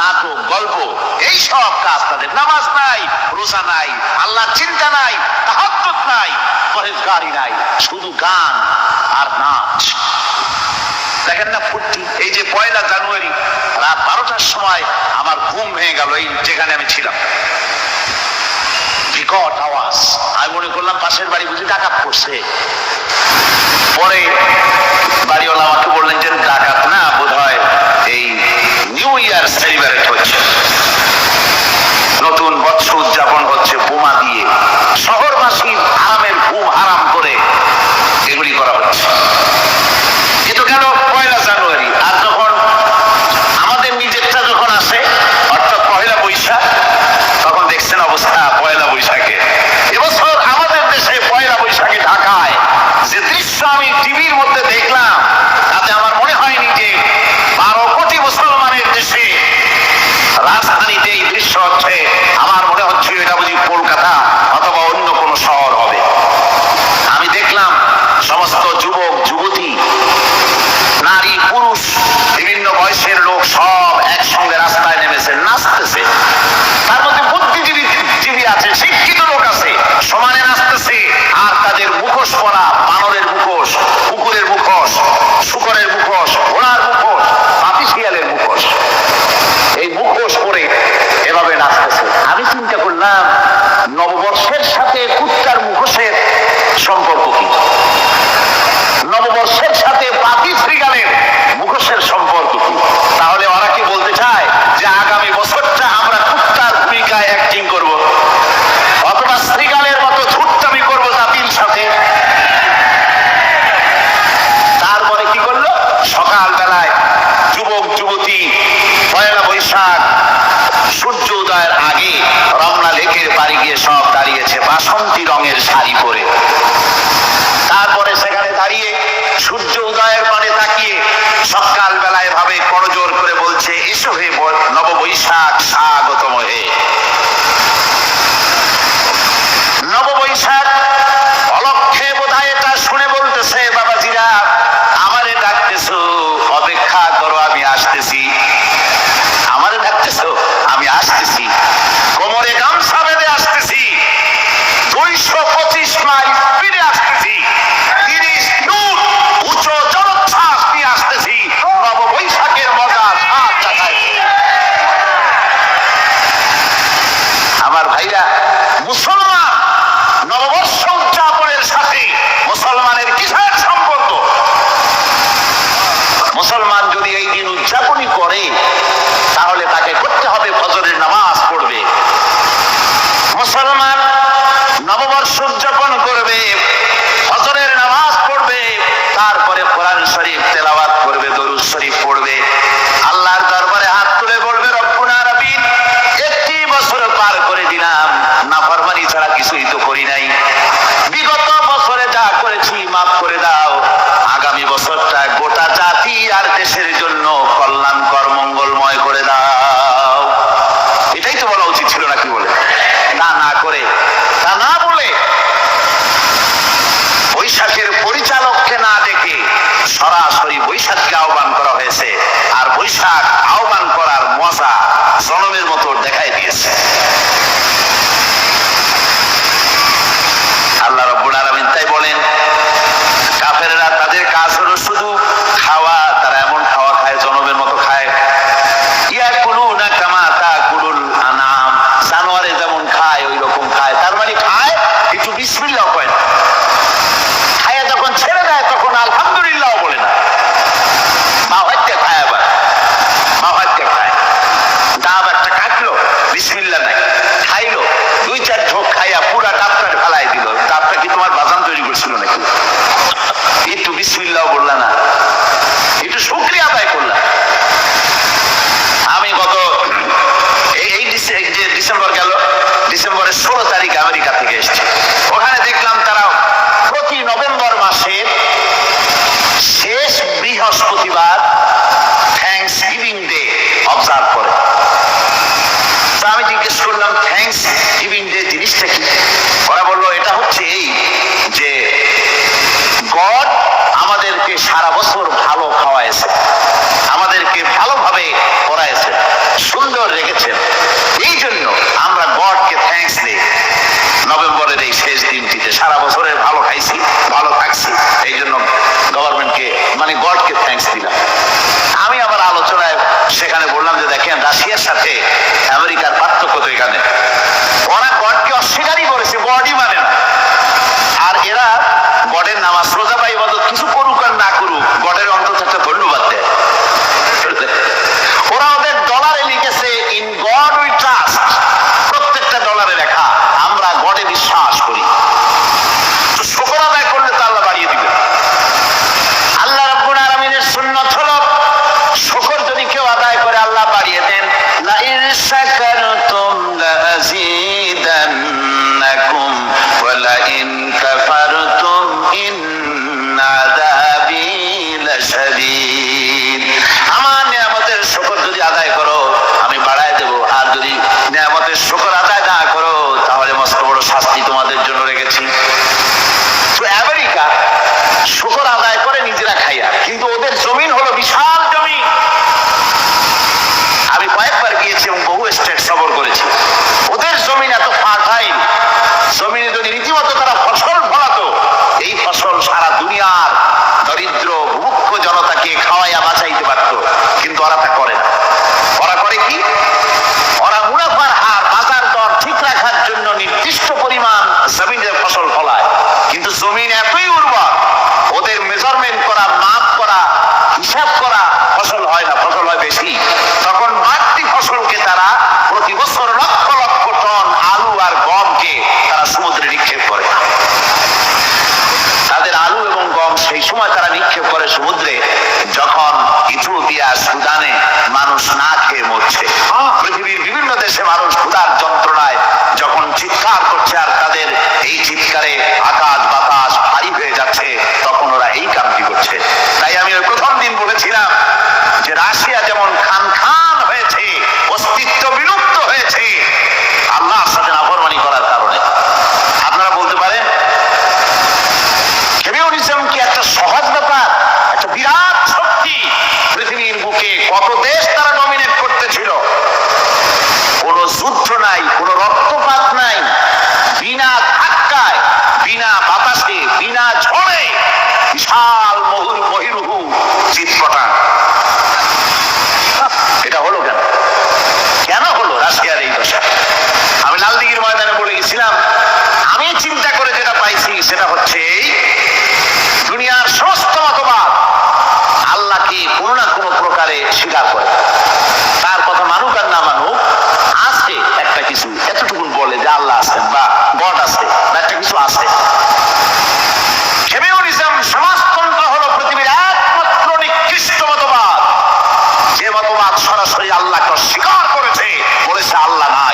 নাটক, গল্প, এই সব কাজ তাদের। নামাজ নাই, রোজা নাই, আল্লাহর চিন্তা নাই, তাহাজ্জুদ নাই, পরেজগারি নাই, শুধু গান আর নাচ। দেখেন না ফুর্তি। এই যে 1 জানুয়ারি রাত 12টার সময় আমার ঘুম ভেঙে গেল, এই যেখানে আমি ছিলাম। বিকট আওয়াজ, আমি মনে করলাম পাশের বাড়ি বুঝি ডাকাত পড়ছে। পরে বাড়িওয়ালা আমাকে বললেন যে ডাকাত না, বোধ হয় এই নিউ ইয়ার সেলিব্রেট হচ্ছে, নতুন বৎসর উদযাপন হচ্ছে বোমা দিয়ে, শহরবাসীর আরামের ঘুম হারাম করে এগুলি করা হচ্ছে। কিন্তু গেল 1 জানুয়ারি, আর যখন আমাদের নিজেরটা যখন আসে, অর্থাৎ 1 বৈশাখ, তখন দেখছেন অবস্থা 1 বৈশাখে। এবছর আমাদের দেশে 1 বৈশাখে ঢাকায় যে দৃশ্য আমি টিভির মধ্যে দেখলাম, তাতে আমার মনে হয়নি যে 12 কোটি মুসলমানের দেশে রাজধানীতে এই দৃশ্য হচ্ছে। আমার মনে হচ্ছিল এটা বুঝি কলকাতা অথবা অন্য কোনো শহর হবে। আমি দেখলাম সমস্ত যুবক যুবতী, নারী পুরুষ, বিভিন্ন বয়সের লোক সব একসঙ্গে রাস্তায় নেমেছে, নাচতেছে। তার মধ্যে বুদ্ধিজীবী আছে, শিক্ষিত লোক আছে, সমানে নাচতেছে। আর তাদের মুখোশ পরা, বানরের মুখোশ, কুকুরের মুখোশ, শুকরের মুখোশ, ঘোড়ার মুখোশ, পাপি শিয়ালের মুখোশ, এই মুখোশ পরে এভাবে নাচতেছে। আমি চিন্তা করলাম নববর্ষের সাথে কুত্তার মুখোশের সম্পর্ক কি? নববর্ষের সাথে পাপি শ্রীগালের মুখোশের সম্পর্ক কি? তাহলে ওরা কি বলতে চায় যে আগামী বছরটা আমরা কুত্তার ভূমিকায় অ্যাক্টিং করব, অথবা শ্রীগালের মতো ঝুট্টামি করবো জাতির সাথে? তারপরে কি করলো? সকাল বেলায় যুবক যুবতী 1 বৈশাখ সূর্য উদয়ের আগে রমনা লেকের পাড়ে গিয়ে সব দাঁড়িয়েছে বাসন্তী রঙের শাড়ি পরে। তারপরে সেখানে দাঁড়িয়ে সূর্য উদয়ের পানে তাকিয়ে সকাল বেলায় ভাবে করজোর করে বলছে, এসো হে নববৈশাখ স্বাগতম হে। নববৈশাখ অলক্ষে বোধহয় এটা শুনে বলতেছে, বাবাজিরা আমারে ডাকতেছো, অপেক্ষা করো আমি আসতেছি। আমারে ডাকতেছো, আমি আসতেছি, কোমরে গামছা বেঁধে আসতেছি, 225 মাইল স্পিডে আসতেছি, 30 ফুট উঁচু জলোচ্ছ্বাস নিয়ে আসতেছি, নববৈশাখের মজা স্বাদ চাখাইতে। আমার ভাইরা, মুসলমান নববর্ষ উদযাপনের সাথে মুসলমানের কিসের সম্পর্ক? মুসলমান যদি এই দিন উদযাপনই করে, তাহলে তাকে করতে হবে ফজরের নামাজ পড়বে। মুসলমান নববর্ষ উদযাপন করবে, ফজরের নামাজ পড়বে, তারপরে কোরআন শরীফ তেলাওয়াত করবে, দরুদ শরীফ পড়বে, আল্লাহর দরবারে হাত তুলে বলবে, রব্বুনা রাব্বিন, 1 বছর পার করে দিলাম, নাফরমানি ছাড়া কিছুই তো করি নাই, বিগত বছরে যা করেছি মাফ করে দাও, আগামী বছরটা গোটা জাতি আর দেশের জন্য কল্যাণকর মঙ্গলময় করে দাও। এটাই তো বলা উচিত ছিল নাকি? বলে তা না করে, তা না বলে, বৈশাখের পরিচালককে না ডেকে সরাসরি বৈশাখকে আহ্বান করা হয়েছে। আর বৈশাখ আহ্বান করার মজা জনমের মতো দেখাই দিয়েছে। আল্লাহ রাব্বুল আলামিন তাই বলেন, কাফেররা তাদের কাজ হলো শুধু খাওয়া, তারা এমন খাওয়া খায়, জনমের মতো খায়। ইয়াকুলুনা কামা তাকুলুল আনাম, জানোয়ারে যেমন খায় ওই রকম খায়। তার মানে খায়, একটু বিসমিল্লাহ কয় না, খায় যখন ছেড়ে দেয় তখন আলহামদুলিল্লাহ বলে না, মা হত্যা খায়, আবার মা হত্যা খায়। ডাব একটা কাটলো, বিসমিল্লাহ নাই, খাইলো, 2-4 ঢোক খাইয়া পুরা ডাবটা ফেলাই দিল। ডাবটা কি তোমার বাজান তৈরি করছিল নাকি? একটু বিসমিল্লাহ বললা না, একটু শুকরিয়া আদায় করলাম। আমি গত এই যে ডিসেম্বর গেল, ডিসেম্বরের 16 তারিখ আমেরিকা থেকে এসেছি। ওখানে দেখলাম তারা প্রতি নভেম্বর মাসের শেষ বৃহস্পতিবার থ্যাঙ্কস গিভিং ডে অবজার্ভ করে। তা আমি জিজ্ঞেস করলাম, থ্যাঙ্কস গিভিং ডে জিনিসটা কি? ওরা বললো, এটা হচ্ছে এই যে গড আমাদেরকে সারা বছর ভালো খাওয়াইছে, আমাদেরকে ভালোভাবে পড়াইছে, সুন্দর সাথে আমেরিকার পার্থক্য তো এখানে। ওরা গডকে অস্বীকারই করেছে, গডই মানে না। আর এরা গডের নামাজ রোজা বা ইবাদত কিছু করুক আর না করুক, গডের অন্তত একটা ধন্যবাদ দেয়। ওরা ওদের ডলারে লিখেছে ইন গড উই ট্রাস্ট, প্রত্যেকটা ডলারে লেখা আমরা গডে বিশ্বাস করি। তো শুকর আদায় করলে তো আল্লাহ বাড়িয়ে দিবে। আল্লাহ রাব্বুল আলামিনের সুন্নাত হলো শুকর যদি কেউ আদায় করে আল্লাহ বাড়িয়ে দেন। লা ইন শাকারতুম লাযীদান্নাকুম ওয়া লা ইন কাফারতুম ইন্না আযাবী লাশাদীদ। আমার নিয়ামতের শুকর যদি আদায় করো আমি বাড়ায় দেব, আর যদি নিয়ামতের শুকর আদায় না করো তাহলে মস্ত বড় শাস্তি তোমাদের জন্য রেখেছি। তো আমেরিকা শুকর আদায় করে নিজেরা খাইয়া, কিন্তু ওদের জমিন হলো বিশাল জমি। আমি কয়েকবার গিয়েছি এবং বহু স্টেট সফর করেছি। ওদের জমিন এত ফার্টাইল, জমিনে যদি রীতিমতো তারা ফসল ফলাতো, এই ফসল সারা দুনিয়ার দরিদ্র ভূমুক্ষ জনতাকে খাওয়াইয়া বাঁচাইতে পারত। কিন্তু ওরা তা করে না। ওরা করে কি? ওরা মুনাফার হার, বাজার দর ঠিক রাখার জন্য নির্দিষ্ট পরিমাণ জমিনের ফসল ফলায়, কিন্তু জমিন এতই উর্বর ওদের মেজারমেন্ট করা, মাপ করা, হিসাব করা ফসল হয় না, ফসল হয় বেশি। তখন বাড়তি ফসলকে তারা প্রতি বছর লক্ষ লক্ষ টন আলু আর গমকে তারা সমুদ্রে নিক্ষেপ করে। তাদের আলু এবং গম সেই সময় তারা নিক্ষেপ করে সমুদ্রে যখন ইথিওপিয়া, সুদানে মানুষ না খেয়ে মরছে। পৃথিবীর বিভিন্ন দেশে মানুষ ক্ষুধার যন্ত্রণায় যখন চিৎকার করছে আর তাদের এই চিৎকারে আকাশ বাতাস ভারী হয়ে যাচ্ছে, তখন ওরা এই কামটি করছে। তাই আমি ওই প্রথম দিন বলেছিলাম যে রাশিয়া যেমন খান খান হয়েছে, অস্তিত্ব বিলুপ্ত হয়েছে আল্লাহর সাথে নাফরমানি করার কারণে। আপনারা বলতে পারেন কমিউনিজম কি একটা সহজ ব্যাপার? একটা বিরাট শক্তি। পৃথিবীর বুকে কত দেশ তারা ডমিনেট করতেছিল, কোনো যুদ্ধ নাই, কোনো রক্তপাত নাই, বিনা ধাক্কায়, বিনা বাতাসে, বিনা ঝড়ে বিশাল মহিরুহু চিৎপটান। এটা হলো কেন? কেন হলো রাশিয়ার এই দশা? আমি লালদিঘির ময়দানে বলে গেছিলাম, আমি চিন্তা করে যেটা পাইছি সেটা হচ্ছে এই দুনিয়ার সমস্ত মতবাদ আল্লাহকে কোনো না কোনো প্রকারে স্বীকার করে। তার কথা মানুক আর না মানুক, আছে একটা কিছু এতটুকু বলে যে আল্লাহ আছেন বা গড আছে বা একটা কিছু আছে। কমিউনিজম, সমাজতন্ত্র হলো পৃথিবীর একমাত্র নিকৃষ্ট মতবাদ, যে মতবাদ সরাসরি আল্লাহকে অস্বীকার করেছে, বলেছে আল্লাহ নাই।